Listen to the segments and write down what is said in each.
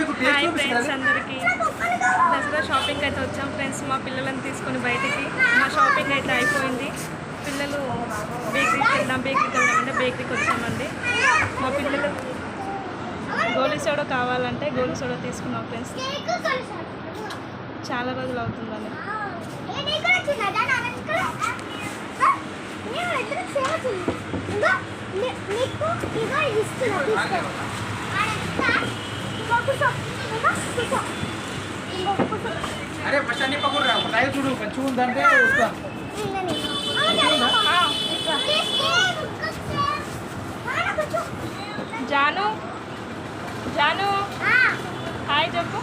Hi friends అందరికీ Dasara shopping అయితే వచ్చాం ఫ్రెండ్స్. మా పిల్లలను తీసుకొని బయటికి మా షాపింగ్ అయితే అయిపోయింది. పిల్లలు బేకరీకి వెళ్దామంటే బేకరీకి వచ్చామండి. మా పిల్లలు గోలీ సోడా కావాలంటే గోలీ సోడా తీసుకున్నాం ఫ్రెండ్స్. చాలా రోజులు అవుతుందండి. अरे पचानी पकड़ रहा बताइए చూడు మంచిగా ఉందంటే వస్తాను జాను జాను హాయ్ చెప్పు.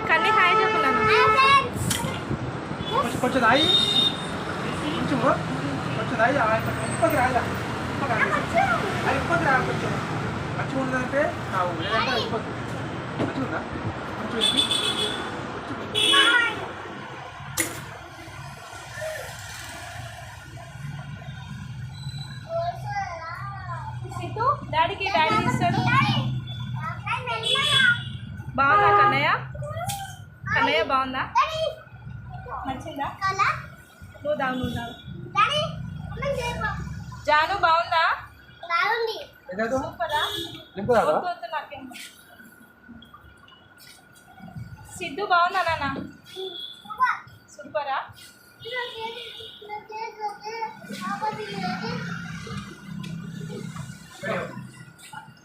కన్నీ హాయ్ చెప్పు. కొంచెం దాయి కొంచెం దాయి ఇప్పటికి రాదా అది ఇప్పటికి రా కొంచెం మంచిగా ఉందంటే లేదంటే అయిపోతుంది. మంచిగా ఉందా మంచిగా డాడీకి డాడీ ఇస్తాడు. బాగుందా కన్నయ్య? కన్నయ్య బాగుందా? నచ్చిందా? నువ్వు దావు జాను బాగుందా? సూపరా? నాకేం సిద్ధు బాగుందా నాన్న? సూపరా?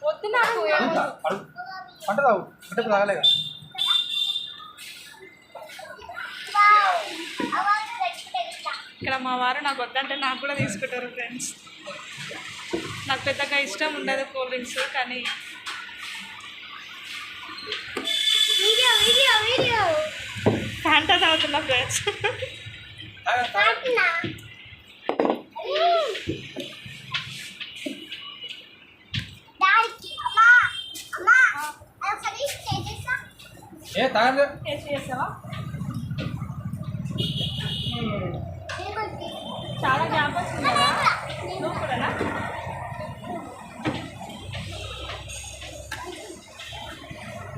వద్దు నాకు అంటే తాగు అంటే తాగలేగా. ఇక్కడ మా వారు నాకు వద్దంటే నాకు కూడా తీసుకుంటారు ఫ్రెండ్స్. నాకు పెద్దగా ఇష్టం ఉండదు కూల్ డ్రింక్స్, కానీ ఫ్యాంటా తాగుతున్నా ఫ్రెండ్స్. చేసావా? చాలా గ్యాప్ వచ్చింది కదా. నువ్వు కూడానా?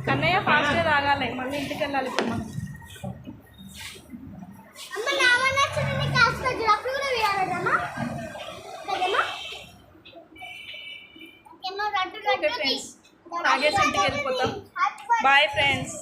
కన్నయ్య ఫాస్ట్గా తాగాలి, మళ్ళీ ఇంటికి వెళ్ళాలి. ఇప్పుడు మనం తాగేసి ఇంటికి వెళ్ళిపోతాం. Bye friends.